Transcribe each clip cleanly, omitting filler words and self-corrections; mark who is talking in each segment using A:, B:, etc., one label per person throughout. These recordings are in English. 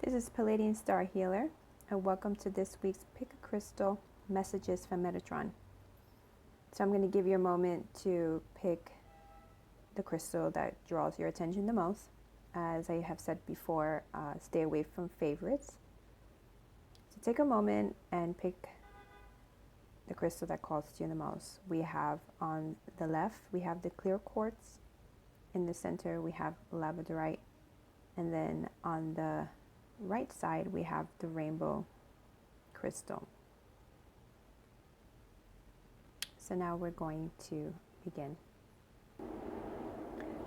A: This is Palladian Star Healer, and welcome to this week's Pick a Crystal Messages from Metatron. So I'm going to give you a moment to pick the crystal that draws your attention the most. As I have said before, stay away from favorites. So take a moment and pick the crystal that calls to you the most. We have on the left, we have the clear quartz. In the center, we have Labradorite. And then on the right side, we have the rainbow crystal. So now we're going to begin.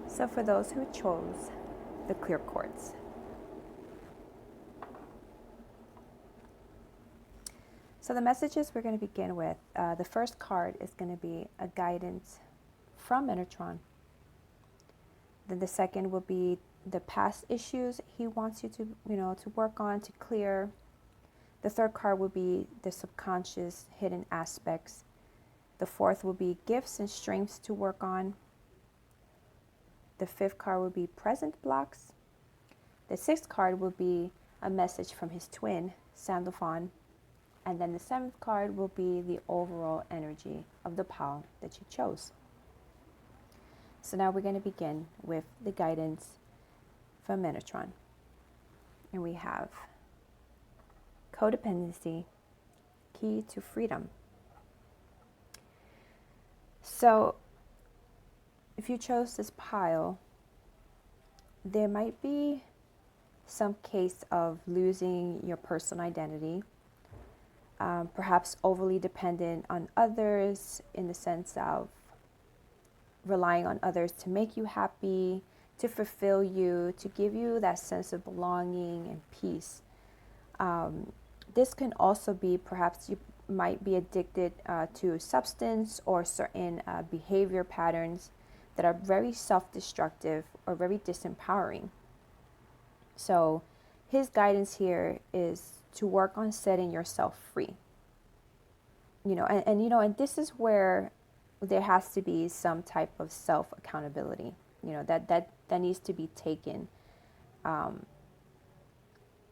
A: So for those who chose the clear quartz, so the messages we're going to begin with, the first card is going to be a guidance from Metatron. Then the second will be the past issues he wants you to, to work on, to clear. The third card will be the subconscious hidden aspects. The fourth will be gifts and strengths to work on. The fifth card will be present blocks. The sixth card will be a message from his twin, Sandalphon. And then the seventh card will be the overall energy of the pile that you chose. So now we're going to begin with the guidance from Metatron. And we have codependency, key to freedom. So if you chose this pile, there might be some case of losing your personal identity, perhaps overly dependent on others in the sense of relying on others to make you happy, to fulfill you, to give you that sense of belonging and peace. This can also be perhaps you might be addicted to substance or certain behavior patterns that are very self-destructive or very disempowering. So his guidance here is to work on setting yourself free. And this is where there has to be some type of self-accountability, that needs to be taken.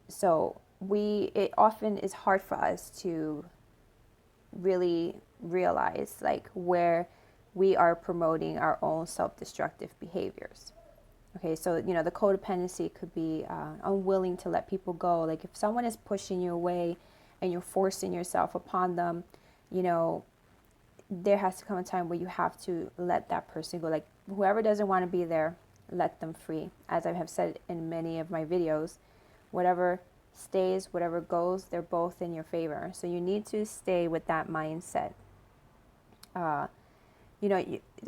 A: So it often is hard for us to really realize where we are promoting our own self-destructive behaviors. Okay, so the codependency could be unwilling to let people go. Like if someone is pushing you away and you're forcing yourself upon them, there has to come a time where you have to let that person go. Like whoever doesn't want to be there, let them free. As I have said in many of my videos, whatever stays, whatever goes, they're both in your favor. So you need to stay with that mindset. The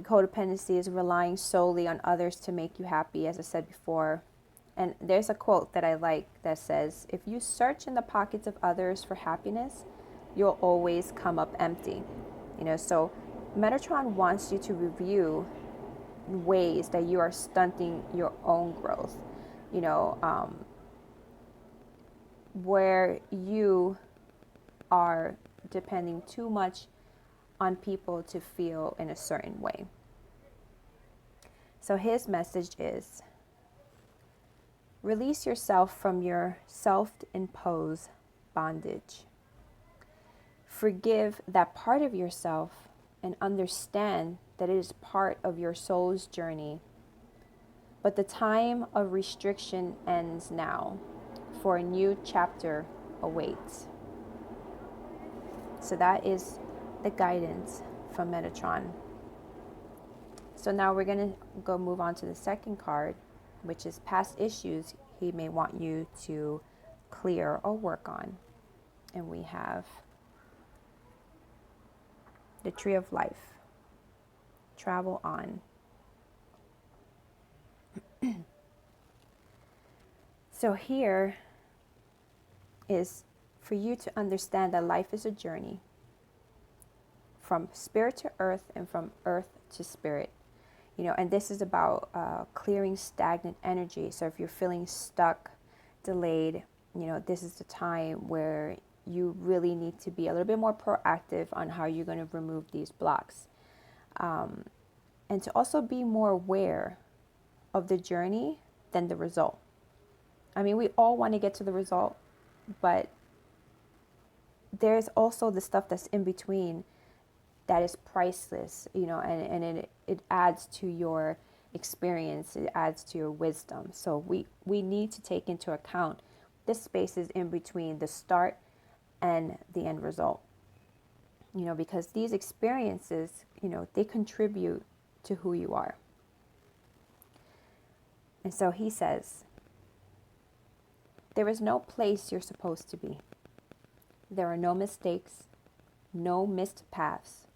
A: codependency is relying solely on others to make you happy, as I said before. And there's a quote that I like that says, if you search in the pockets of others for happiness, you'll always come up empty. So Metatron wants you to review ways that you are stunting your own growth, where you are depending too much on people to feel in a certain way. So his message is, release yourself from your self-imposed bondage. Forgive that part of yourself and understand that it is part of your soul's journey. But the time of restriction ends now, for a new chapter awaits. So that is the guidance from Metatron. So now we're going to go move on to the second card, which is past issues he may want you to clear or work on. And we have the Tree of Life. Travel on. So here is for you to understand that life is a journey from spirit to earth and from earth to spirit. And this is about clearing stagnant energy. So if you're feeling stuck, delayed, this is the time where you really need to be a little bit more proactive on how you're going to remove these blocks. And to also be more aware of the journey than the result. I mean, we all want to get to the result, but there's also the stuff that's in between that is priceless, and it adds to your experience, it adds to your wisdom. So we need to take into account the spaces in between the start and the end result, because these experiences, they contribute to who you are. And so he says, there is no place you're supposed to be. There are no mistakes, no missed paths.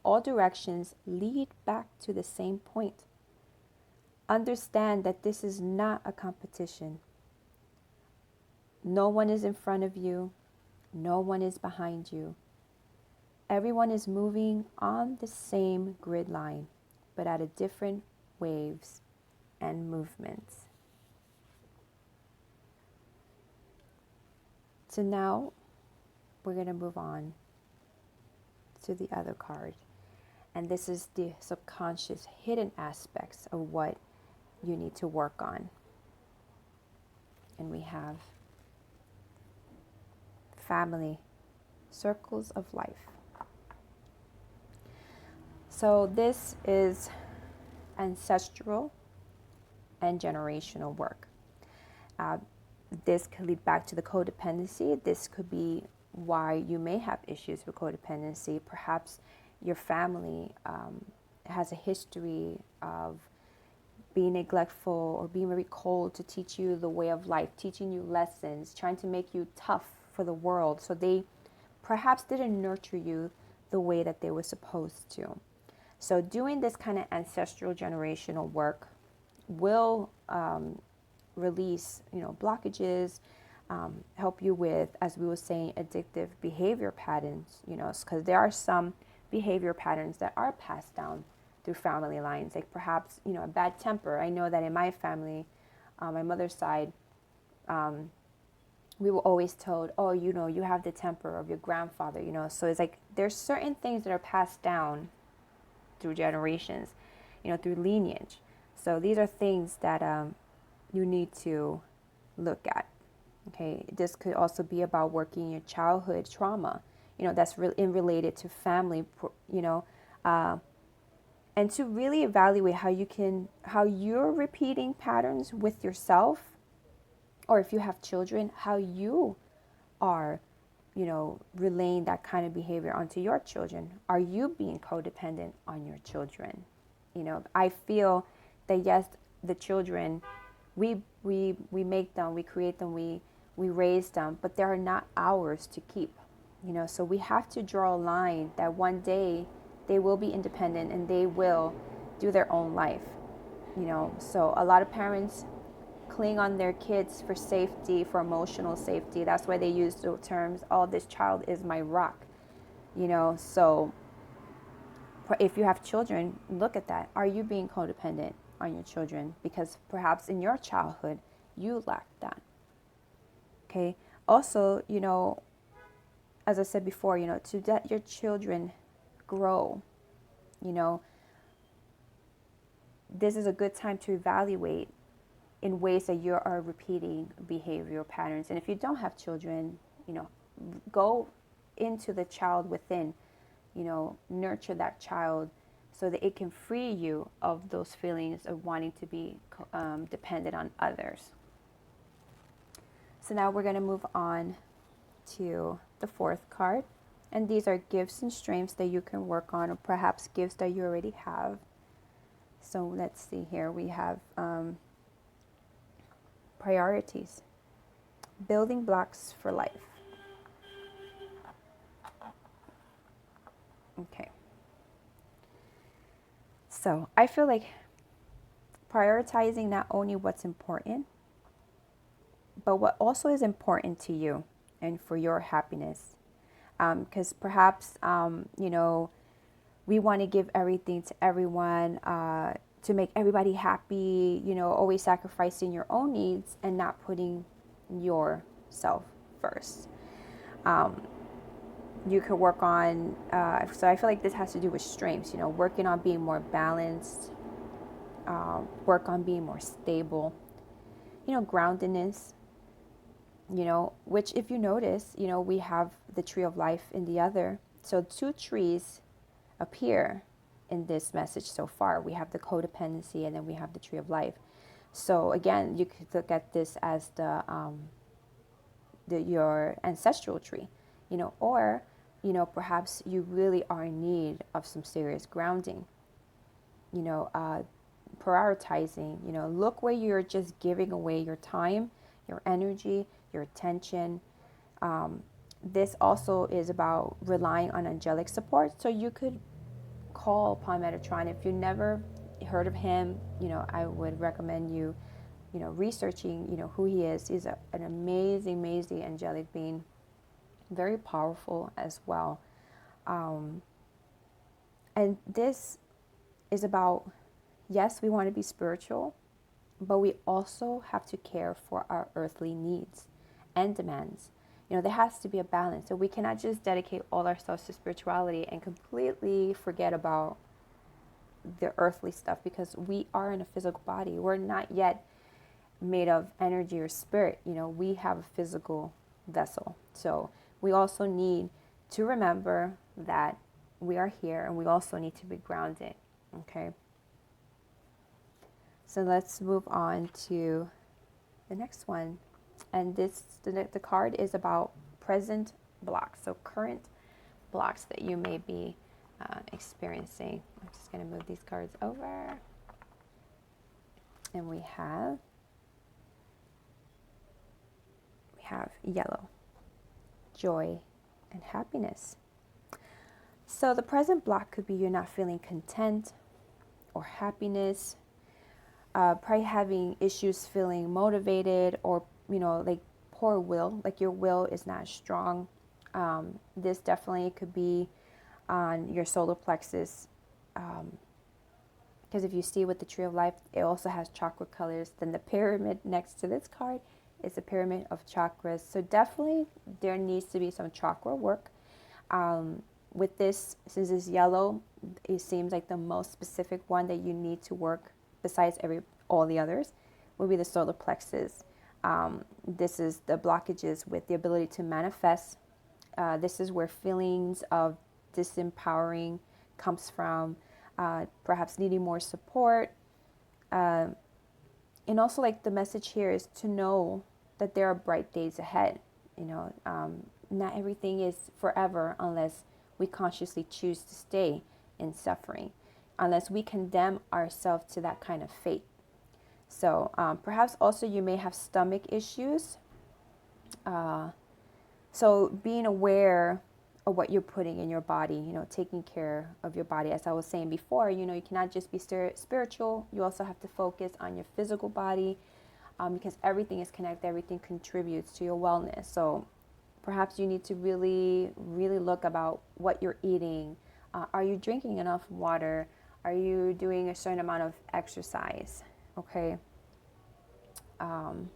A: All directions lead back to the same point. Understand that this is not a competition. No one is in front of you. No one is behind you. Everyone is moving on the same grid line, but at a different waves and movements. So now we're going to move on to the other card. And this is the subconscious hidden aspects of what you need to work on. And we have family, circles of life. So this is ancestral and generational work. This could lead back to the codependency. This could be why you may have issues with codependency. Perhaps your family has a history of being neglectful or being very cold to teach you the way of life, teaching you lessons, trying to make you tough for the world. So they perhaps didn't nurture you the way that they were supposed to. So doing this kind of ancestral generational work will release, blockages, help you with, as we were saying, addictive behavior patterns, because there are some behavior patterns that are passed down through family lines, like perhaps, a bad temper. I know that in my family, my mother's side, we were always told, oh, you have the temper of your grandfather, so it's like there's certain things that are passed down through generations, through lineage. So these are things that you need to look at. Okay, this could also be about working your childhood trauma, that's related to family, and to really evaluate how you're repeating patterns with yourself, or if you have children, how you are, relaying that kind of behavior onto your children. Are you being codependent on your children? I feel that yes, the children, we make them, we create them, we raise them, but they are not ours to keep. So we have to draw a line that one day they will be independent and they will do their own life. So a lot of parents cling on their kids for safety, for emotional safety. That's why they use the terms, oh, this child is my rock. So if you have children, look at that. Are you being codependent on your children? Because perhaps in your childhood, you lacked that. Okay. Also, as I said before, to let your children grow, this is a good time to evaluate in ways that you are repeating behavioral patterns. And if you don't have children, go into the child within, nurture that child so that it can free you of those feelings of wanting to be dependent on others. So now we're going to move on to the fourth card. And these are gifts and strengths that you can work on, or perhaps gifts that you already have. So let's see here. We have priorities, building blocks for life. Okay. So I feel like prioritizing not only what's important, but what also is important to you and for your happiness. Because perhaps, we want to give everything to everyone, to make everybody happy, always sacrificing your own needs and not putting yourself first. You could work on, so I feel like this has to do with strengths, working on being more balanced, work on being more stable, groundedness, which if you notice, we have the tree of life in the other. So 2 trees appear in this message so far. We have the codependency, and then we have the tree of life. So again, you could look at this as your ancestral tree, or perhaps you really are in need of some serious grounding. Prioritizing. Look where you're just giving away your time, your energy, your attention. This also is about relying on angelic support. So you could call upon Metatron. If you never heard of him, I would recommend you, researching, who he is. He's an amazing, amazing angelic being, very powerful as well. And this is about, yes, we want to be spiritual, but we also have to care for our earthly needs and demands. There has to be a balance. So we cannot just dedicate all ourselves to spirituality and completely forget about the earthly stuff, because we are in a physical body. We're not yet made of energy or spirit. We have a physical vessel. So we also need to remember that we are here, and we also need to be grounded. Okay. So let's move on to the next one. And the card is about present blocks. So current blocks that you may be experiencing. I'm just going to move these cards over. And we have yellow, joy, and happiness. So the present block could be you're not feeling content or happiness, probably having issues feeling motivated, or like poor will, like your will is not strong. This definitely could be on your solar plexus, because if you see with the tree of life, it also has chakra colors. Then the pyramid next to this card is a pyramid of chakras. So definitely there needs to be some chakra work. With this, since it's yellow, it seems like the most specific one that you need to work, besides all the others, will be the solar plexus. This is the blockages with the ability to manifest. This is where feelings of disempowering comes from, perhaps needing more support. And also, like, the message here is to know that there are bright days ahead. Not everything is forever unless we consciously choose to stay in suffering, unless we condemn ourselves to that kind of fate. So perhaps also you may have stomach issues. So being aware of what you're putting in your body, taking care of your body. As I was saying before, you cannot just be spiritual. You also have to focus on your physical body, because everything is connected. Everything contributes to your wellness. So perhaps you need to really, really look about what you're eating. Are you drinking enough water? Are you doing a certain amount of exercise? Okay. And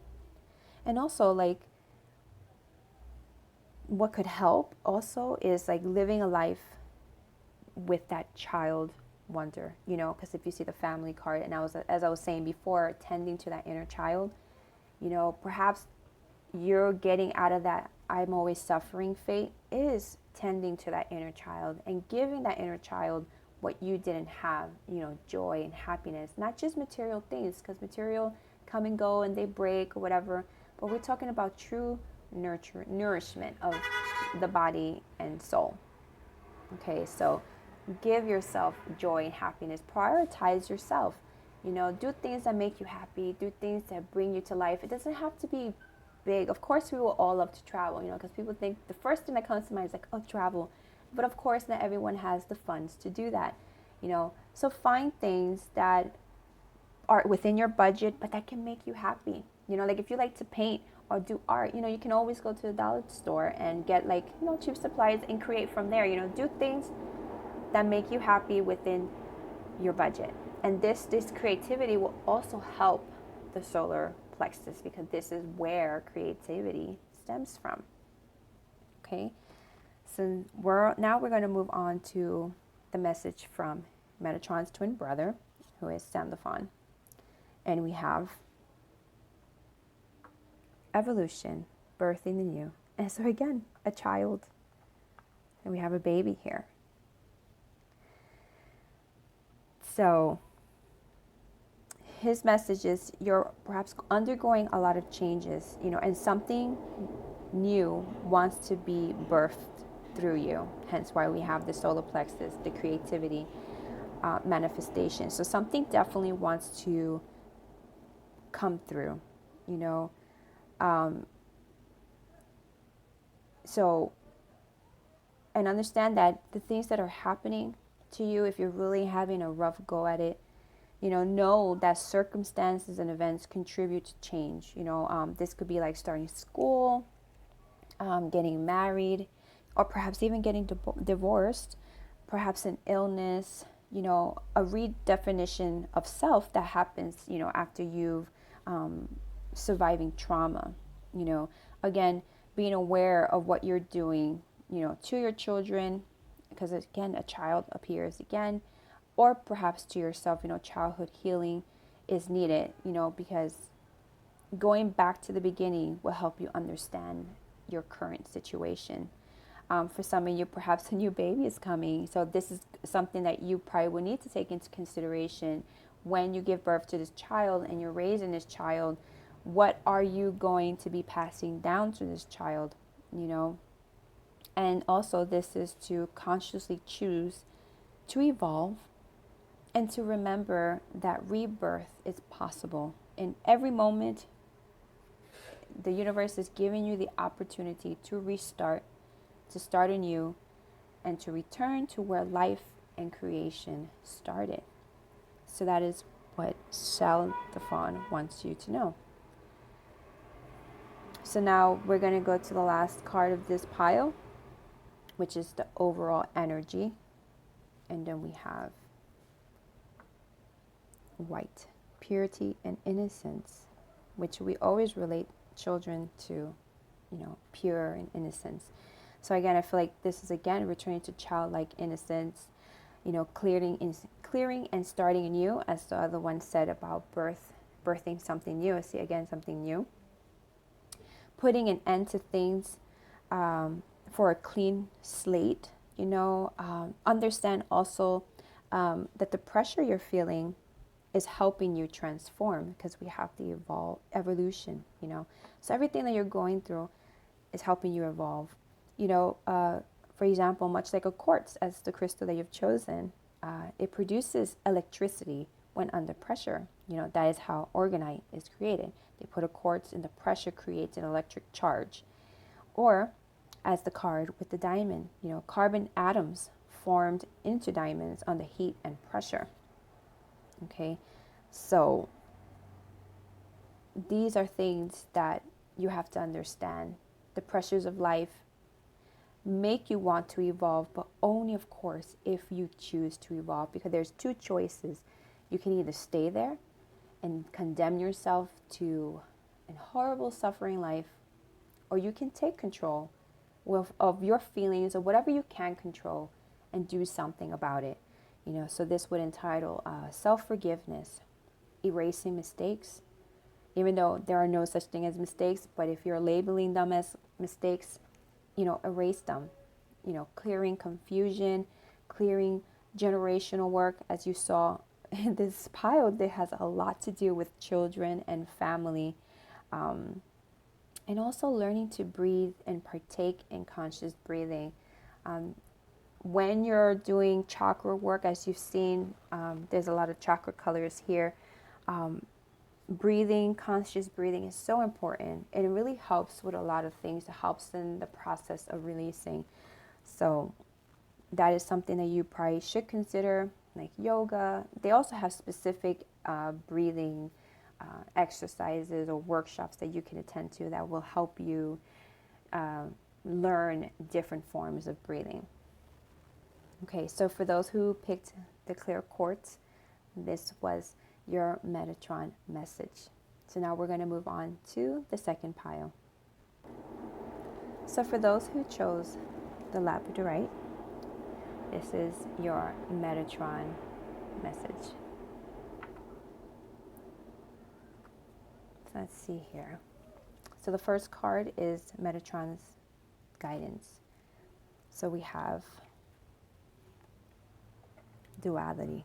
A: also, like, what could help also is like living a life with that child wonder, because if you see the family card, and as I was saying before, tending to that inner child, perhaps you're getting out of that I'm always suffering fate, is tending to that inner child and giving that inner child what you didn't have, joy and happiness, not just material things, because material come and go and they break or whatever, but we're talking about true nourishment of the body and soul. Okay, so give yourself joy and happiness. Prioritize yourself. Do things that make you happy. Do things that bring you to life. It doesn't have to be big. Of course, we will all love to travel, because people think the first thing that comes to mind is like, oh, travel. But of course, not everyone has the funds to do that, So find things that are within your budget, but that can make you happy. Like if you like to paint or do art, you can always go to the dollar store and get cheap supplies and create from there. Do things that make you happy within your budget. And this creativity will also help the solar plexus, because this is where creativity stems from. Okay, so we're going to move on to the message from Metatron's twin brother, who is Sandalphon. And we have evolution, birthing the new. And so again, a child. And we have a baby here. So his message is you're perhaps undergoing a lot of changes, and something new wants to be birthed through you. Hence why we have the solar plexus, the creativity, manifestation. So something definitely wants to come through, So, and understand that the things that are happening to you, if you're really having a rough go at it, know that circumstances and events contribute to change. This could be like starting school, getting married, or perhaps even getting divorced, perhaps an illness, a redefinition of self that happens, after you've surviving trauma. Again, being aware of what you're doing, to your children, because again, a child appears again, or perhaps to yourself, childhood healing is needed, because going back to the beginning will help you understand your current situation. For some of you, perhaps a new baby is coming. So this is something that you probably will need to take into consideration when you give birth to this child and you're raising this child. What are you going to be passing down to this child, And also this is to consciously choose to evolve and to remember that rebirth is possible. In every moment, the universe is giving you the opportunity to restart, to start anew, and to return to where life and creation started. So that is what Sandalphon wants you to know. So now we're going to go to the last card of this pile, which is the overall energy. And then we have white, purity and innocence, which we always relate children to, pure and innocence. So again, I feel like this is again returning to childlike innocence, clearing and starting anew, as the other one said about birthing something new. See, again, something new. Putting an end to things for a clean slate, understand also that the pressure you're feeling is helping you transform, because we have the evolution, So everything that you're going through is helping you evolve. For example, much like a quartz, as the crystal that you've chosen, it produces electricity when under pressure. That is how orgonite is created. They put a quartz and the pressure creates an electric charge. Or, as the card with the diamond, carbon atoms formed into diamonds under heat and pressure. Okay, so these are things that you have to understand. The pressures of life make you want to evolve, but only, of course, if you choose to evolve, because there's two choices. You can either stay there and condemn yourself to a horrible suffering life, or you can take control of your feelings or whatever you can control and do something about it. So this would entitle self-forgiveness, erasing mistakes, even though there are no such thing as mistakes, but if you're labeling them as mistakes, erase them, clearing confusion, clearing generational work, as you saw in this pile that has a lot to do with children and family, and also learning to breathe and partake in conscious breathing. When you're doing chakra work, as you've seen, there's a lot of chakra colors here. Breathing, conscious breathing is so important. And it really helps with a lot of things. It helps in the process of releasing. So that is something that you probably should consider, like yoga. They also have specific breathing exercises or workshops that you can attend to that will help you learn different forms of breathing. Okay, so for those who picked the clear quartz, this was your Metatron message. So now we're going to move on to the second pile. So for those who chose the Labradorite, this is your Metatron message. So let's see here. So So the first card is Metatron's guidance. So we have duality,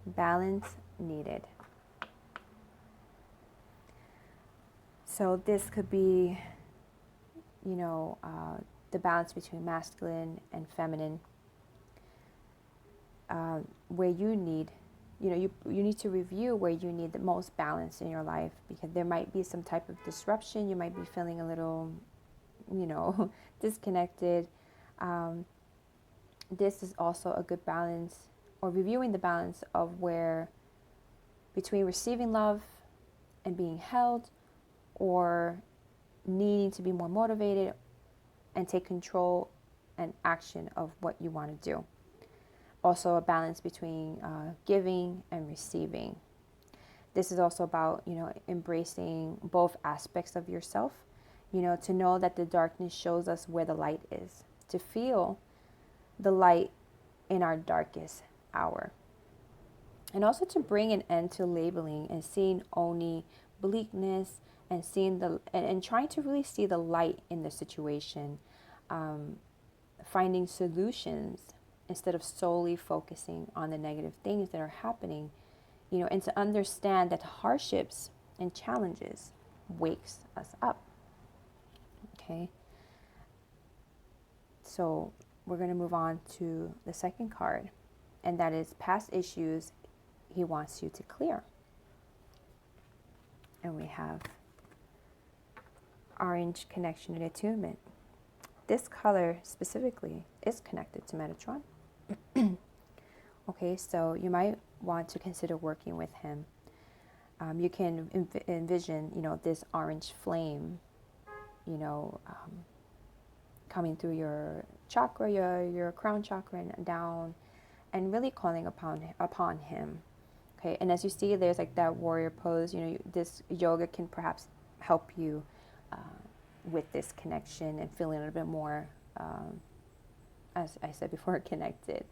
A: balance needed. So this could be, the balance between masculine and feminine, where you need, you need to review where you need the most balance in your life, because there might be some type of disruption. You might be feeling a little, disconnected. This is also a good balance, or reviewing the balance of where between receiving love and being held, or needing to be more motivated and take control and action of what you want to do. Also a balance between giving and receiving. This is also about, embracing both aspects of yourself, to know that the darkness shows us where the light is, to feel the light in our darkest hour. And also to bring an end to labeling and seeing only bleakness, and seeing and trying to really see the light in the situation, finding solutions instead of solely focusing on the negative things that are happening, and to understand that hardships and challenges wakes us up. Okay. So we're going to move on to the second card, and that is past issues he wants you to clear. And we have orange, connection and attunement. This color specifically is connected to Metatron. Okay, so you might want to consider working with him. You can envision, this orange flame, coming through your chakra, your crown chakra, and down, and really calling upon him. Okay, and as you see, there's like that warrior pose. This yoga can perhaps help you with this connection and feeling a little bit more, as I said before, connected.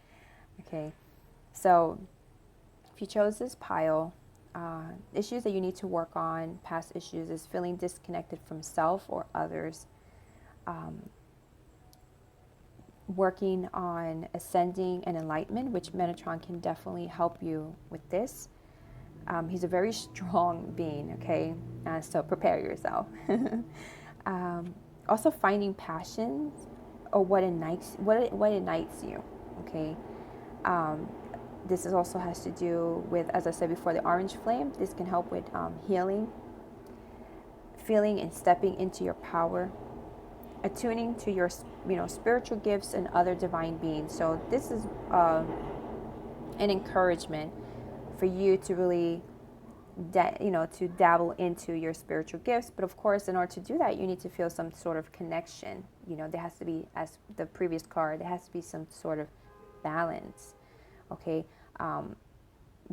A: Okay, so if you chose this pile, issues that you need to work on, past issues, is feeling disconnected from self or others, working on ascending and enlightenment, which Metatron can definitely help you with this. He's a very strong being, okay? So prepare yourself. Also finding passions, or what ignites you, okay? This also has to do with, as I said before, the orange flame. This can help with healing, feeling and stepping into your power, attuning to your, spiritual gifts and other divine beings. So this is an encouragement for you to really, to dabble into your spiritual gifts. But of course, in order to do that, you need to feel some sort of connection. There has to be, as the previous card, there has to be some sort of balance. Okay,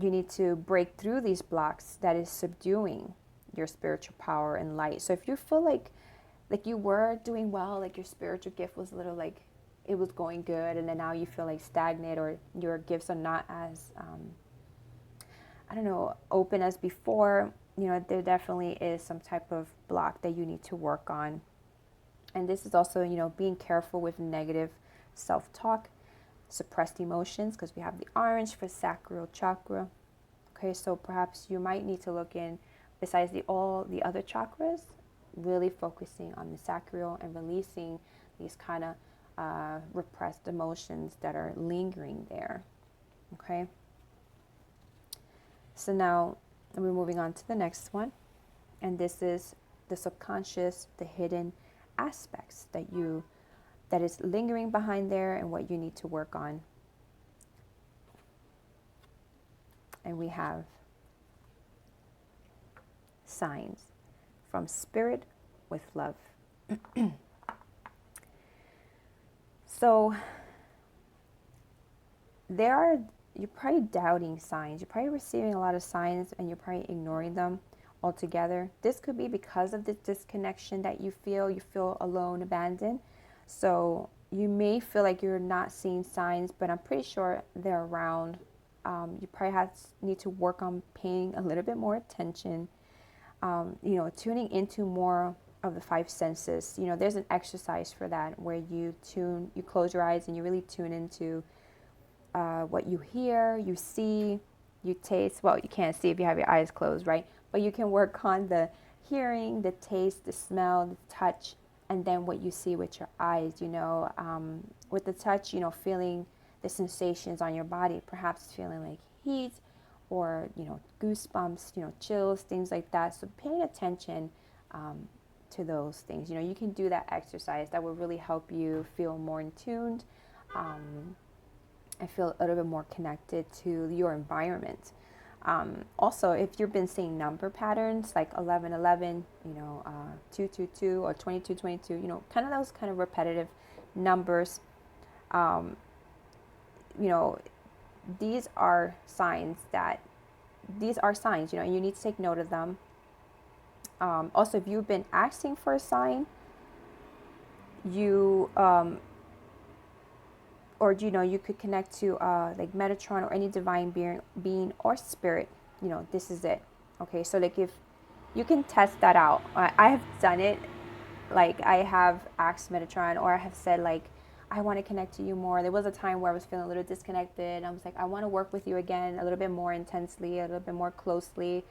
A: you need to break through these blocks that is subduing your spiritual power and light. So if you feel like you were doing well, like your spiritual gift was a little like it was going good, and then now you feel like stagnant, or your gifts are not as open as before, there definitely is some type of block that you need to work on. And this is also, being careful with negative self-talk, suppressed emotions, because we have the orange for sacral chakra. Okay, so perhaps you might need to look in, besides all the other chakras, really focusing on the sacral and releasing these kind of repressed emotions that are lingering there. Okay. So now we're moving on to the next one, and this is the subconscious, the hidden aspects that is lingering behind there, and what you need to work on. And we have signs from Spirit with love. So you're probably doubting signs. You're probably receiving a lot of signs, and you're probably ignoring them altogether. This could be because of the disconnection that you feel. You feel alone, abandoned. So you may feel like you're not seeing signs, but I'm pretty sure they're around. You probably need to work on paying a little bit more attention, tuning into more of the five senses. You know, there's an exercise for that where you close your eyes and you really tune into what you hear, you see, you taste. Well, you can't see if you have your eyes closed, right? But you can work on the hearing, the taste, the smell, the touch, and then what you see with your eyes. You know, with the touch, you know, feeling the sensations on your body, perhaps feeling like heat or, you know, goosebumps, you know, chills, things like that. So paying attention to those things. You know, you can do that exercise that will really help you feel more in tuned. I feel a little bit more connected to your environment. Also, if you've been seeing number patterns like 1111, you know, 222 or 2222, you know, kind of those kind of repetitive numbers, you know, these are signs, you know, and you need to take note of them. Also, if you've been asking for a sign, you or you know, you could connect to like Metatron or any divine being or spirit. You know, this is it. Okay, so like if you can test that out. I have done it. Like I have asked Metatron, or I have said like, I want to connect to you more. There was a time where I was feeling a little disconnected. I was like, I want to work with you again a little bit more intensely, a little bit more closely.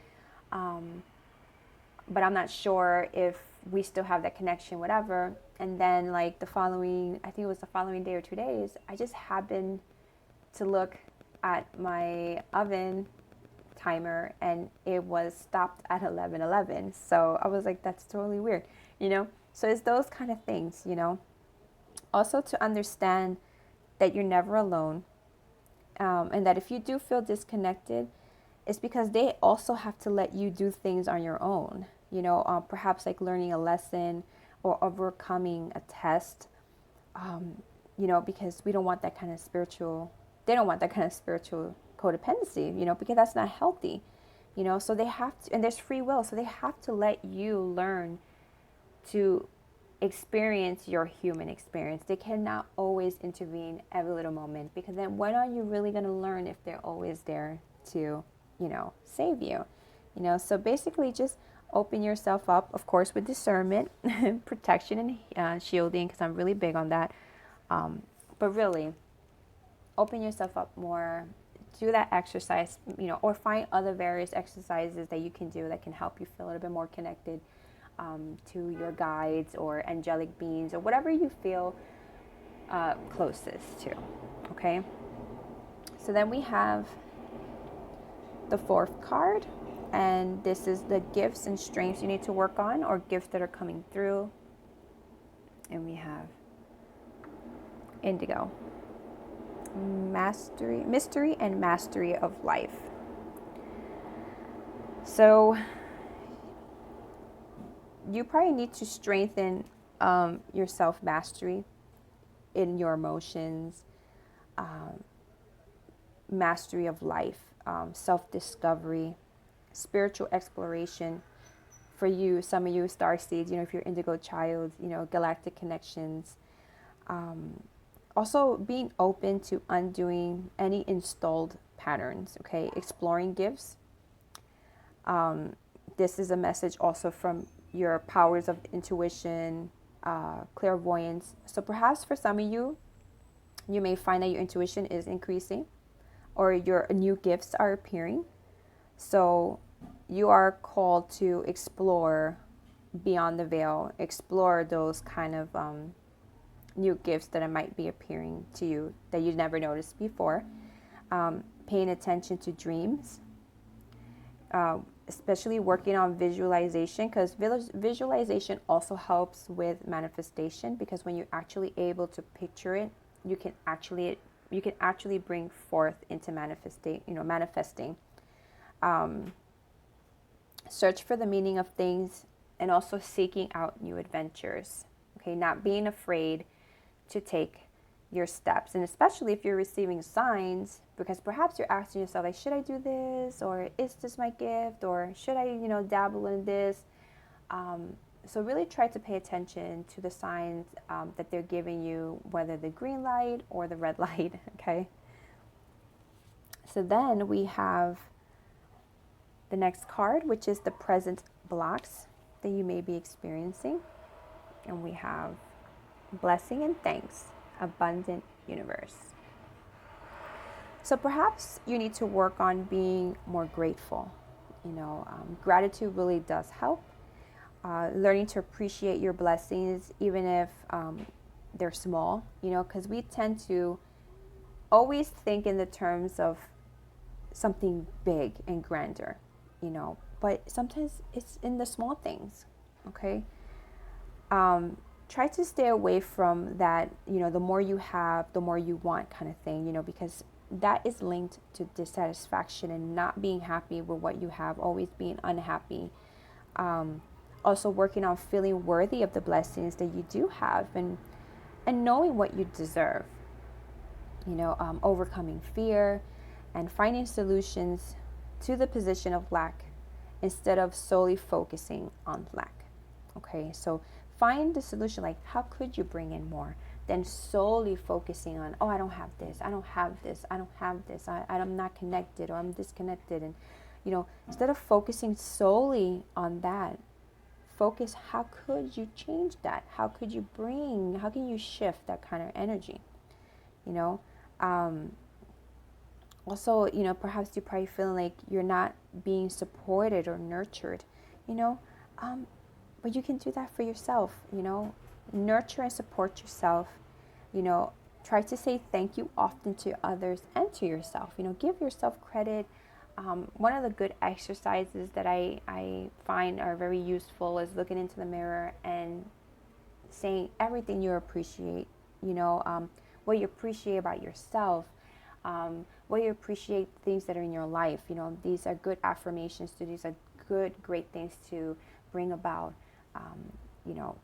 A: But I'm not sure if we still have that connection, whatever. And then like the following, I think it was the following day or 2 days, I just happened to look at my oven timer and it was stopped at 11:11. So I was like, that's totally weird, you know? So it's those kind of things, you know? Also to understand that you're never alone, and that if you do feel disconnected, it's because they also have to let you do things on your own, you know, perhaps like learning a lesson or overcoming a test, you know, because we don't want that kind of spiritual, they don't want that kind of spiritual codependency, you know, because that's not healthy, you know, so they have to, and there's free will, so they have to let you learn to experience your human experience. They cannot always intervene every little moment, because then when are you really going to learn if they're always there to, you know, save you, you know? So basically just open yourself up, of course, with discernment, protection, and shielding, because I'm really big on that. But really open yourself up more, do that exercise, you know, or find other various exercises that you can do that can help you feel a little bit more connected to your guides or angelic beings or whatever you feel closest to. Okay, so then we have the fourth card, and this is the gifts and strengths you need to work on, or gifts that are coming through. And we have indigo, mystery and mastery of life. So you probably need to strengthen your self-mastery in your emotions, mastery of life, self-discovery, spiritual exploration. For you, some of you starseeds, you know, if you're indigo child, you know, galactic connections. Also being open to undoing any installed patterns, okay? Exploring gifts. This is a message also from your powers of intuition, clairvoyance. So perhaps for some of you, you may find that your intuition is increasing or your new gifts are appearing. So you are called to explore beyond the veil, explore those kind of new gifts that might be appearing to you that you never noticed before. Paying attention to dreams, especially working on visualization, because visualization also helps with manifestation, because when you're actually able to picture it, you can actually bring forth into manifesting. Search for the meaning of things, and also seeking out new adventures. Okay, not being afraid to take your steps, and especially if you're receiving signs, because perhaps you're asking yourself, like, should I do this, or is this my gift, or should I, you know, dabble in this? So really try to pay attention to the signs that they're giving you, whether the green light or the red light. Okay. So then we have the next card, which is the present blocks. that you may be experiencing. And we have blessing and thanks, abundant universe. So perhaps you need to work on being more grateful. Gratitude really does help. Learning to appreciate your blessings, even if they're small, because we tend to always think in the terms of something big and grander, but sometimes it's in the small things, okay? Try to stay away from that, the more you have, the more you want kind of thing, because that is linked to dissatisfaction and not being happy with what you have, always being unhappy. Also working on feeling worthy of the blessings that you do have, and knowing what you deserve, overcoming fear and finding solutions to the position of lack instead of solely focusing on lack. Okay, so find the solution, like how could you bring in more than solely focusing on, I don't have this, I don't have this, I don't have this, I'm not connected, or I'm disconnected. And instead of focusing solely on that, focus, how could you change that? How can you shift that kind of energy? Also, perhaps you're probably feeling like you're not being supported or nurtured, but you can do that for yourself, nurture and support yourself, try to say thank you often to others and to yourself, give yourself credit. One of the good exercises that I find are very useful is looking into the mirror and saying everything you appreciate, what you appreciate about yourself, what you appreciate, things that are in your life. These are good affirmations to, these are great things to bring about,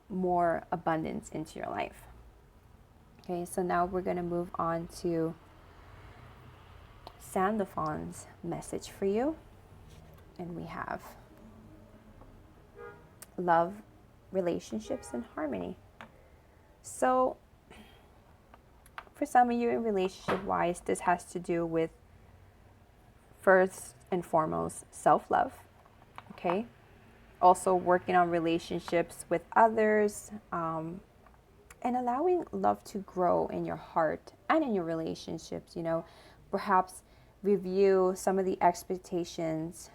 A: more abundance into your life. Okay, so now we're going to move on to Sandalphon's message for you. And we have love, relationships, and harmony. So for some of you, in relationship-wise, this has to do with, first and foremost, self-love, okay? Also working on relationships with others, and allowing love to grow in your heart and in your relationships, perhaps review some of the expectations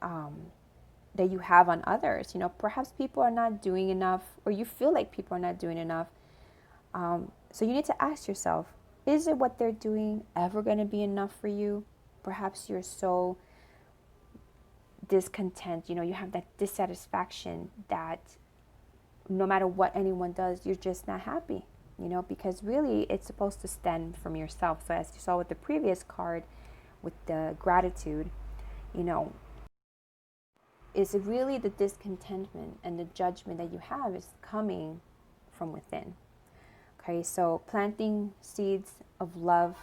A: that you have on others. Perhaps people are not doing enough, or you feel like people are not doing enough. So you need to ask yourself, is it what they're doing ever going to be enough for you? Perhaps you're so discontent, you have that dissatisfaction that no matter what anyone does, you're just not happy, because really it's supposed to stem from yourself. So as you saw with the previous card, with the gratitude, is really the discontentment and the judgment that you have is coming from within. Okay, so planting seeds of love,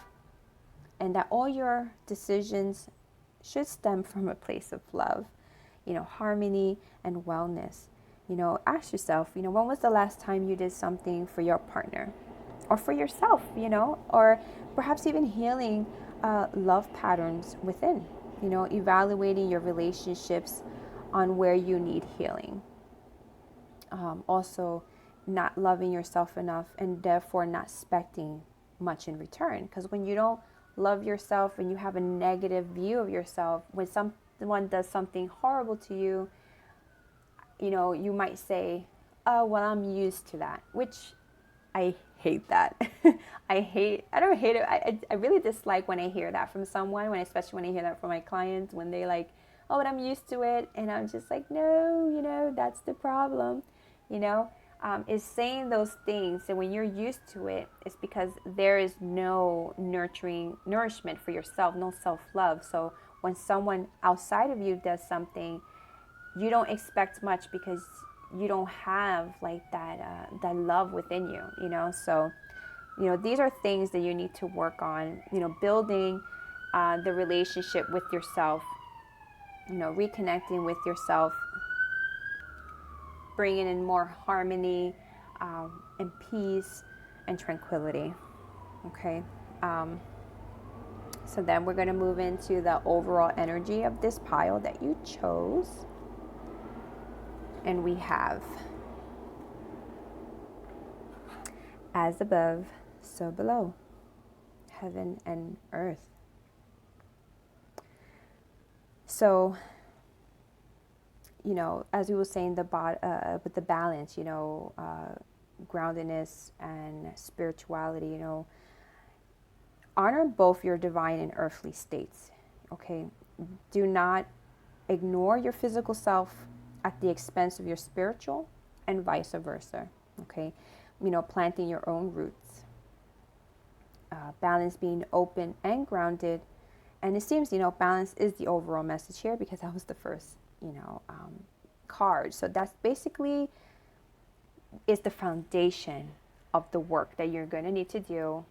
A: and that all your decisions should stem from a place of love, harmony and wellness. Ask yourself, when was the last time you did something for your partner or for yourself, or perhaps even healing love patterns within, evaluating your relationships on where you need healing. Also, not loving yourself enough and therefore not expecting much in return. Because when you don't love yourself and you have a negative view of yourself, when someone does something horrible to you, you might say, oh, well, I'm used to that, which I hate that. I don't hate it. I really dislike when I hear that from someone, especially when I hear that from my clients, when they like, oh, but I'm used to it. And I'm just like, no, that's the problem, is saying those things. And when you're used to it, it's because there is no nourishment for yourself, no self-love. So when someone outside of you does something, you don't expect much because you don't have like that love within you, So, these are things that you need to work on, building the relationship with yourself, reconnecting with yourself, bringing in more harmony and peace and tranquility. Okay. So then we're going to move into the overall energy of this pile that you chose. And we have as above, so below, heaven and earth. So, you know, as we were saying, with the balance, you know, groundedness and spirituality, you know, honor both your divine and earthly states, okay? Do not ignore your physical self at the expense of your spiritual, and vice versa, okay? You know, planting your own roots. Balance, being open and grounded. And it seems, you know, balance is the overall message here, because that was the first, you know, card. So that's basically is the foundation of the work that you're going to need to do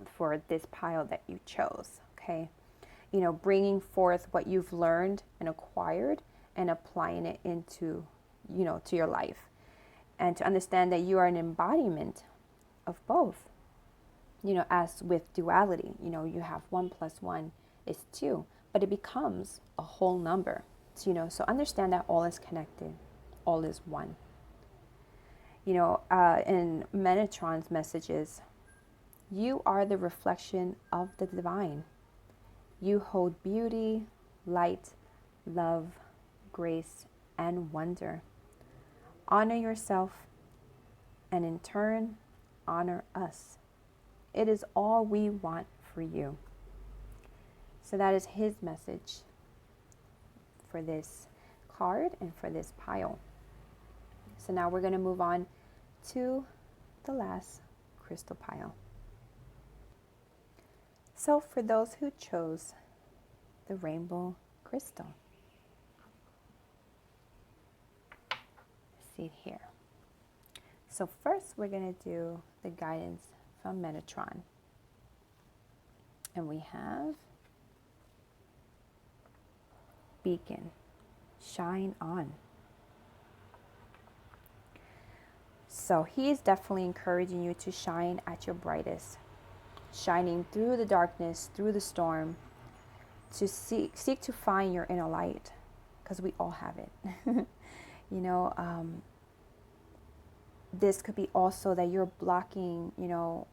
A: for this pile that you chose, okay? You know, bringing forth what you've learned and acquired and applying it into, you know, to your life. And to understand that you are an embodiment of both. You know, as with duality, you know, you have 1 + 1 is 2, but it becomes a whole number. So, you know, so understand that all is connected, all is one. You know, in Metatron's messages, you are the reflection of the divine. You hold beauty, light, love, grace, and wonder. Honor yourself, and in turn, honor us. It is all we want for you. So that is his message for this card and for this pile. So now we're going to move on to the last crystal pile. So for those who chose the rainbow crystal, see it here. So first we're going to do the guidance from Metatron. And we have beacon, shine on. So he is definitely encouraging you to shine at your brightest, shining through the darkness, through the storm, to seek to find your inner light, because we all have it. You know, this could be also that you're blocking, you know,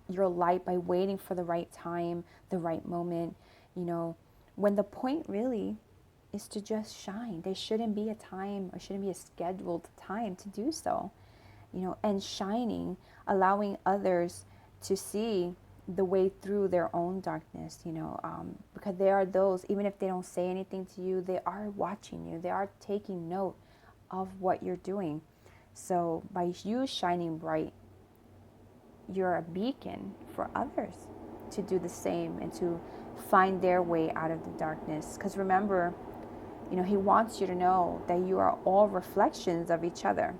A: your light by waiting for the right time, the right moment, you know, when the point really is to just shine. There shouldn't be a time, or shouldn't be a scheduled time to do so, you know, and shining, allowing others to see the way through their own darkness, you know, because there are those, even if they don't say anything to you, they are watching you, they are taking note of what you're doing. So by you shining bright, you're a beacon for others to do the same and to find their way out of the darkness. Because remember, you know, he wants you to know that you are all reflections of each other.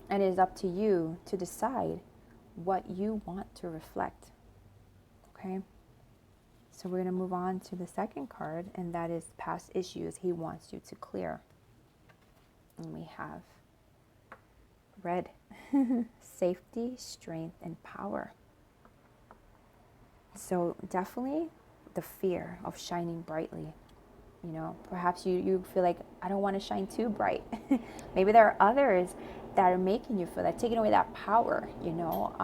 A: And it is up to you to decide what you want to reflect. Okay? So we're going to move on to the second card, and that is past issues he wants you to clear. And we have red, safety, strength, and power. So definitely the fear of shining brightly. You know, perhaps you feel like, I don't want to shine too bright. Maybe there are others that are making you feel that, taking away that power, you know,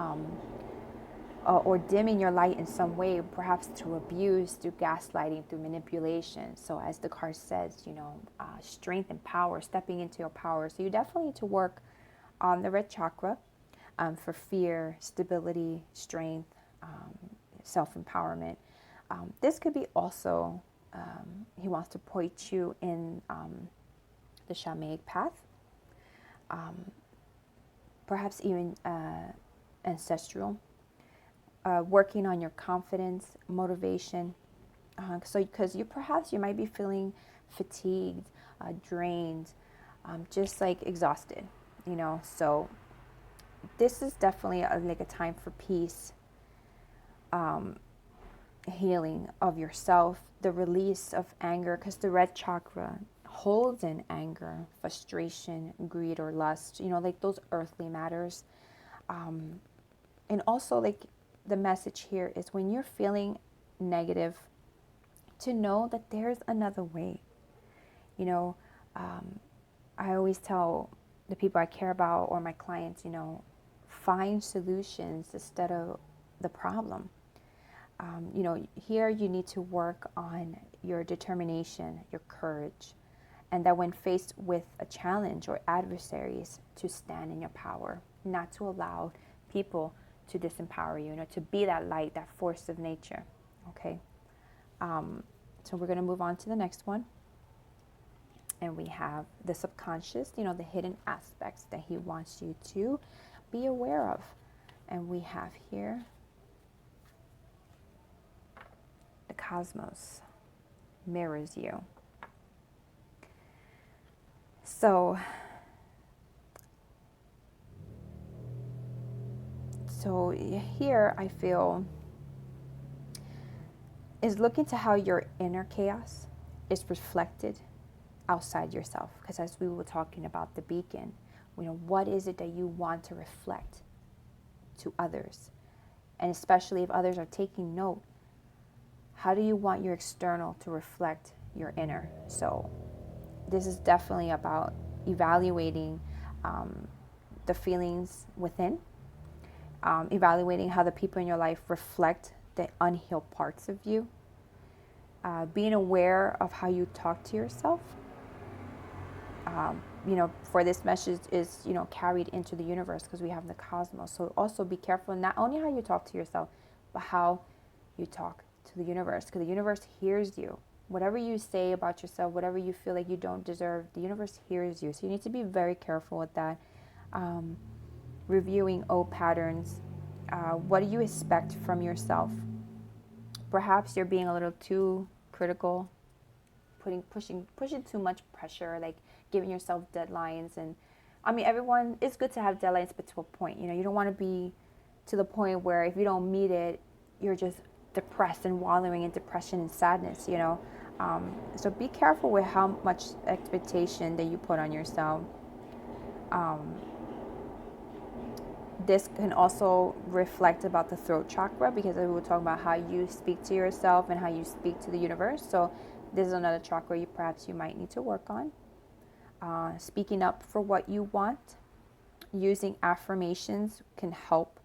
A: or dimming your light in some way, perhaps through abuse, through gaslighting, through manipulation. So as the card says, you know, strength and power, stepping into your power. So you definitely need to work on the red chakra for fear, stability, strength, self-empowerment. This could be also, he wants to point you in the shamanic path, perhaps even ancestral, working on your confidence, motivation. So because you might be feeling fatigued, drained, just like exhausted, you know. So this is definitely like a time for peace, healing of yourself, the release of anger, because the red chakra holds in anger, frustration, greed, or lust, you know, like those earthly matters. And also, like, the message here is when you're feeling negative, to know that there's another way. You know, I always tell the people I care about or my clients, find solutions instead of the problem. Here you need to work on your determination, your courage, and that when faced with a challenge or adversaries, to stand in your power, not to allow people to disempower you, to be that light, that force of nature. Okay. So we're going to move on to the next one. And we have the subconscious, the hidden aspects that he wants you to be aware of. And we have here the cosmos mirrors you. So here I feel is look into how your inner chaos is reflected outside yourself. Because as we were talking about the beacon, what is it that you want to reflect to others? And especially if others are taking note, how do you want your external to reflect your inner? So this is definitely about evaluating the feelings within, evaluating how the people in your life reflect the unhealed parts of you, being aware of how you talk to yourself. For this message is, carried into the universe because we have the cosmos. So also be careful not only how you talk to yourself, but how you talk to the universe, because the universe hears you. Whatever you say about yourself, whatever you feel like you don't deserve, the universe hears you. So you need to be very careful with that. Reviewing old patterns. What do you expect from yourself? Perhaps you're being a little too critical, pushing too much pressure, like giving yourself deadlines. And everyone, it's good to have deadlines, but to a point. You don't want to be to the point where if you don't meet it, you're just depressed and wallowing in depression and sadness. So be careful with how much expectation that you put on yourself. This can also reflect about the throat chakra, because we were talking about how you speak to yourself and how you speak to the universe. So this is another chakra you might need to work on. Speaking up for what you want. Using affirmations can help.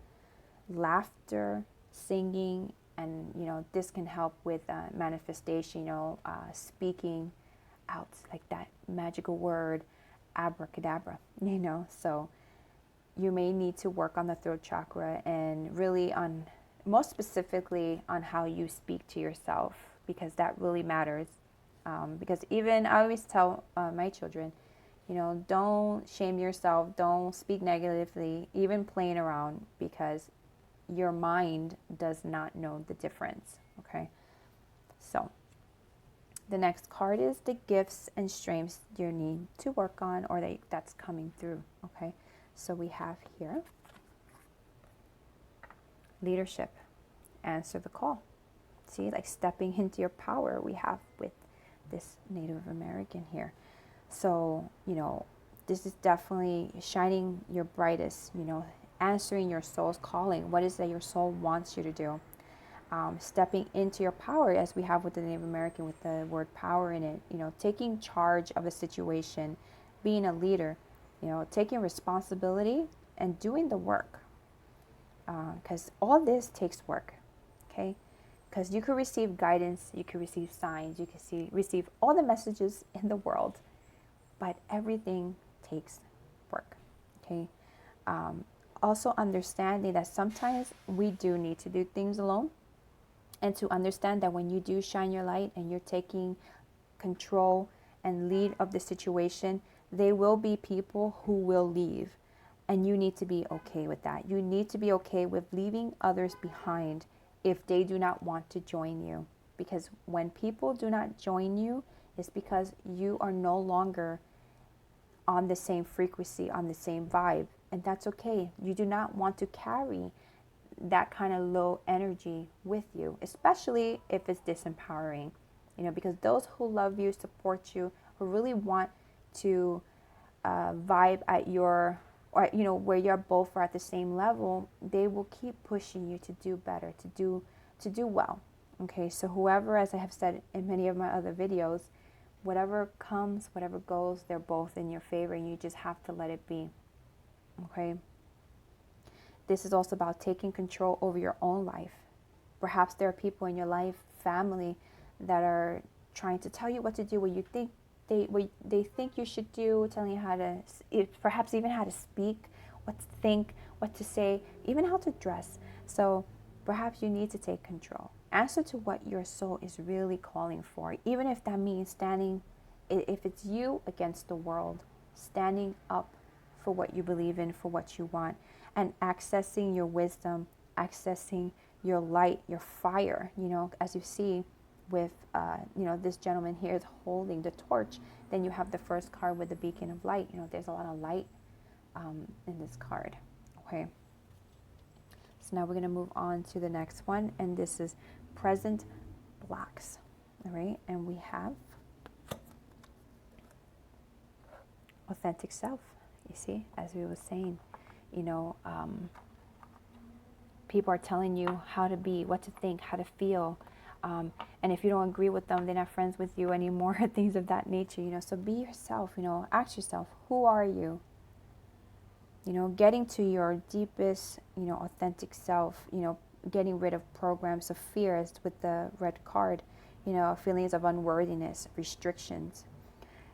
A: Laughter, singing, and this can help with manifestation. Speaking out like that magical word, abracadabra. So you may need to work on the throat chakra, and really most specifically on how you speak to yourself, because that really matters. Because even I always tell my children, don't shame yourself, don't speak negatively, even playing around, because your mind does not know the difference. Okay. So the next card is the gifts and strengths you need to work on, or that's coming through. Okay. So we have here leadership, answer the call. See, like stepping into your power, we have with this Native American here. So, this is definitely shining your brightest, answering your soul's calling. What is that your soul wants you to do? Stepping into your power, as we have with the Native American with the word power in it, taking charge of a situation, being a leader, taking responsibility and doing the work. Because all this takes work, okay? Because you could receive guidance, you could receive signs, you could receive all the messages in the world, but everything takes work, okay? Also understanding that sometimes we do need to do things alone, and to understand that when you do shine your light and you're taking control and lead of the situation, there will be people who will leave, and you need to be okay with that. You need to be okay with leaving others behind if they do not want to join you, because when people do not join you, it's because you are no longer on the same frequency, on the same vibe, and that's okay. You do not want to carry that kind of low energy with you, especially if it's disempowering, because those who love you, support you, who really want to vibe at your, or where you're both are at the same level, they will keep pushing you to do better, to do well. Okay, so whoever, as I have said in many of my other videos, whatever comes, whatever goes, they're both in your favor, and you just have to let it be. Okay? This is also about taking control over your own life. Perhaps there are people in your life, family, that are trying to tell you what to do, what they think you should do, telling you how to, perhaps even how to speak, what to think, what to say, even how to dress. So perhaps you need to take control. Answer to what your soul is really calling for, even if that means standing, if it's you against the world, standing up for what you believe in, for what you want, and accessing your wisdom, accessing your light, your fire. As you see with, this gentleman here is holding the torch. Then you have the first card with the beacon of light. There's a lot of light in this card. Okay. So now we're going to move on to the next one, and this is present blocks. All right, and we have authentic self. You see, as we were saying, people are telling you how to be, what to think, how to feel. And if you don't agree with them, they're not friends with you anymore, things of that nature, So be yourself, ask yourself, who are you? Getting to your deepest, authentic self, getting rid of programs of fears with the red card, feelings of unworthiness, restrictions,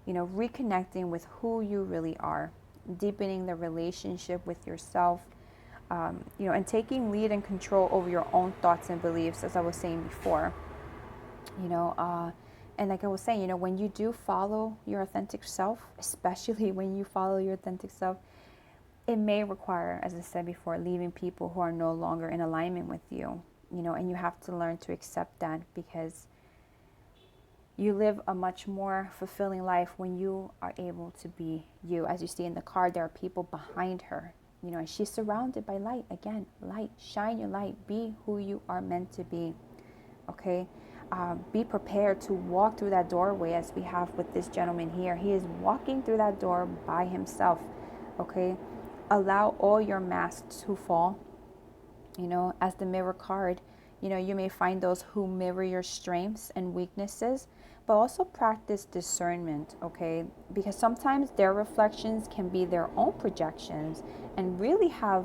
A: reconnecting with who you really are, deepening the relationship with yourself, and taking lead and control over your own thoughts and beliefs, as I was saying before, and like I was saying, when you do follow your authentic self, especially when you follow your authentic self, it may require, as I said before, leaving people who are no longer in alignment with you, and you have to learn to accept that, because you live a much more fulfilling life when you are able to be you. As you see in the card, there are people behind her, and she's surrounded by light. Again, light, shine your light, be who you are meant to be, okay? Be prepared to walk through that doorway, as we have with this gentleman here. He is walking through that door by himself, okay? Allow all your masks to fall. As the mirror card, you may find those who mirror your strengths and weaknesses, but also practice discernment, okay? Because sometimes their reflections can be their own projections and really have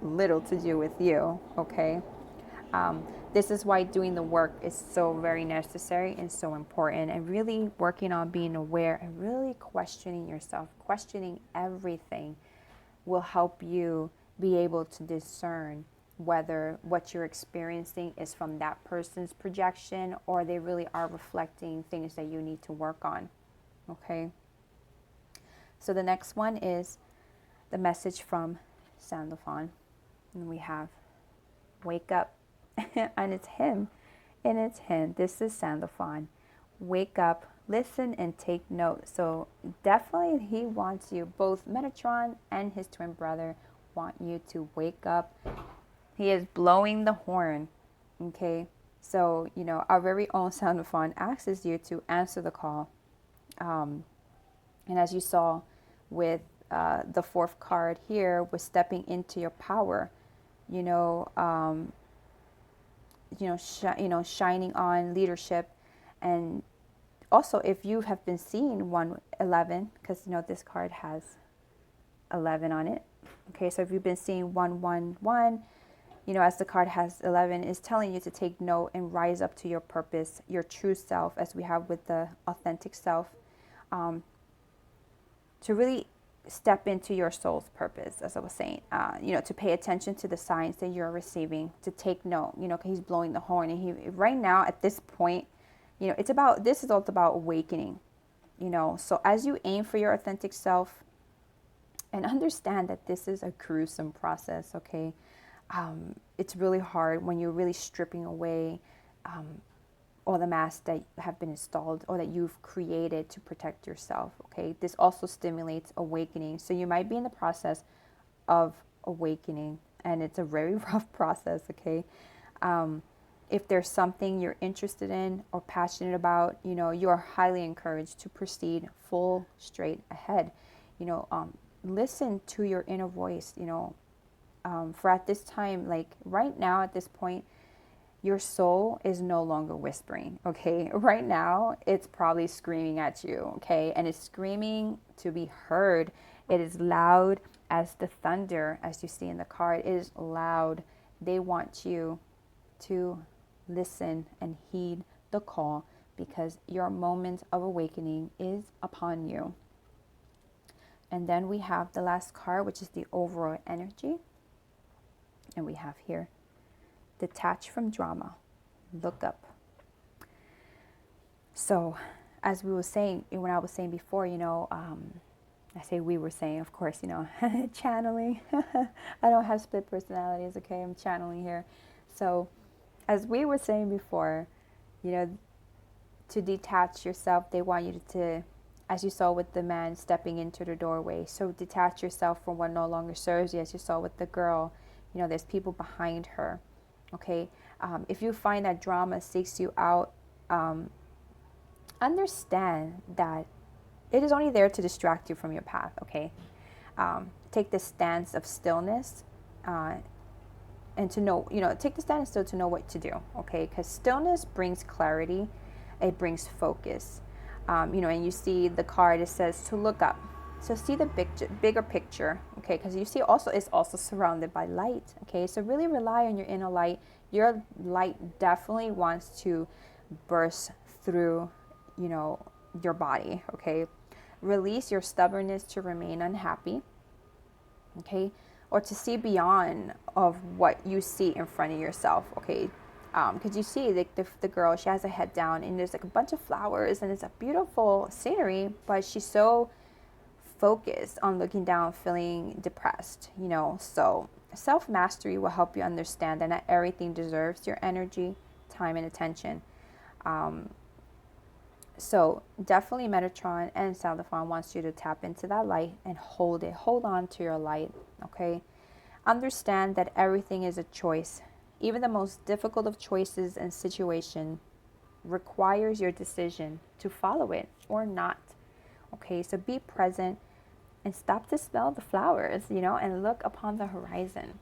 A: little to do with you, okay? This is why doing the work is so very necessary and so important, and really working on being aware and really questioning yourself, questioning everything will help you be able to discern whether what you're experiencing is from that person's projection or they really are reflecting things that you need to work on. Okay? So the next one is the message from Sandalphon. And we have wake up. And it's him. And it's him. This is Sandalphon. Wake up, listen, and take note. So definitely he wants you, both Metatron and his twin brother want you to wake up. He is blowing the horn, okay? So, our very own Sandalphon asks you to answer the call. And as you saw with the fourth card here, was stepping into your power, shining on leadership. And also, if you have been seeing 111, because, this card has 11 on it. Okay, so if you've been seeing 111, as the card has 11, is telling you to take note and rise up to your purpose, your true self, as we have with the authentic self, to really step into your soul's purpose, as I was saying, to pay attention to the signs that you're receiving, to take note, because he's blowing the horn. And he, right now, at this point, this is all about awakening, So as you aim for your authentic self, and understand that this is a gruesome process, okay? It's really hard when you're really stripping away all the masks that have been installed or that you've created to protect yourself, okay? This also stimulates awakening. So you might be in the process of awakening, and it's a very rough process, okay? If there's something you're interested in or passionate about, you are highly encouraged to proceed full straight ahead. Listen to your inner voice, for at this time, like right now at this point, your soul is no longer whispering, okay? Right now, it's probably screaming at you, okay? And it's screaming to be heard. It is loud as the thunder, as you see in the card. It is loud. They want you to listen and heed the call, because your moment of awakening is upon you. And then we have the last card, which is the overall energy. And we have here, detach from drama, look up. So as we were saying, when I was saying before, I say we were saying, of course, channeling. I don't have split personalities, okay? I'm channeling here. So as we were saying before, to detach yourself, they want you to, as you saw with the man stepping into the doorway, so detach yourself from what no longer serves you, as you saw with the girl. There's people behind her, okay? If you find that drama seeks you out, understand that it is only there to distract you from your path, okay? Take the stance of stillness, and to know, take the stance still to know what to do, okay? Because stillness brings clarity, it brings focus. And you see the card, it says to look up. So see the bigger picture, okay? Because you see also it's also surrounded by light, okay? So really rely on your inner light. Your light definitely wants to burst through, your body, okay? Release your stubbornness to remain unhappy, okay? Or to see beyond of what you see in front of yourself, okay? Because you see the girl, she has her head down, and there's like a bunch of flowers, and it's a beautiful scenery, but she's so focused on looking down, feeling depressed, So self-mastery will help you understand that not everything deserves your energy, time, and attention. So definitely Metatron and Sandalphon wants you to tap into that light and hold it. Hold on to your light, okay? Understand that everything is a choice. Even the most difficult of choices and situation requires your decision to follow it or not, okay? So be present and stop to smell the flowers, and look upon the horizon,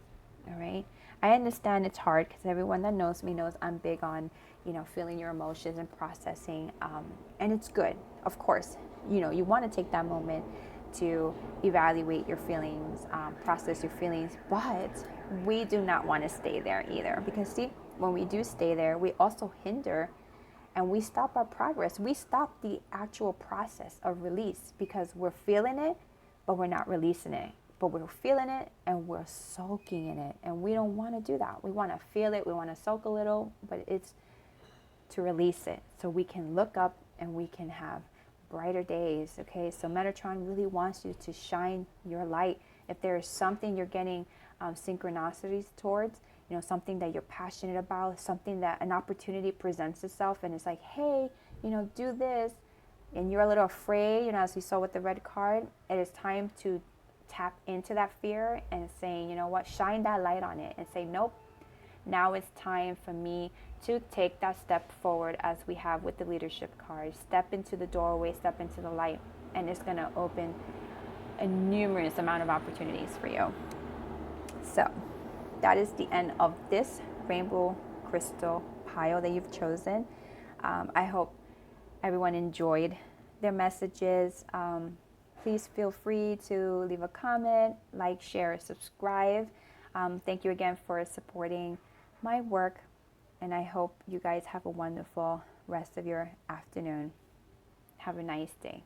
A: all right? I understand it's hard, because everyone that knows me knows I'm big on, feeling your emotions and processing, and it's good, of course. You want to take that moment to evaluate your feelings, process your feelings, but we do not want to stay there either, because see, when we do stay there, we also hinder and we stop our progress. We stop the actual process of release, because we're feeling it, but we're not releasing it. But we're feeling it and we're soaking in it. And we don't want to do that. We want to feel it. We want to soak a little, but it's to release it so we can look up and we can have brighter days, okay? So Metatron really wants you to shine your light. If there is something you're getting synchronicities towards, something that you're passionate about, something that an opportunity presents itself and it's like, hey, do this, and you're a little afraid, as we saw with the red card, it is time to tap into that fear and saying, what, shine that light on it and say, nope, now it's time for me to take that step forward, as we have with the leadership card. Step into the doorway, step into the light, and it's going to open a numerous amount of opportunities for you. So that is the end of this rainbow crystal pile that you've chosen. I hope everyone enjoyed their messages. Please feel free to leave a comment, like, share, subscribe. Thank you again for supporting my work, and I hope you guys have a wonderful rest of your afternoon. Have a nice day.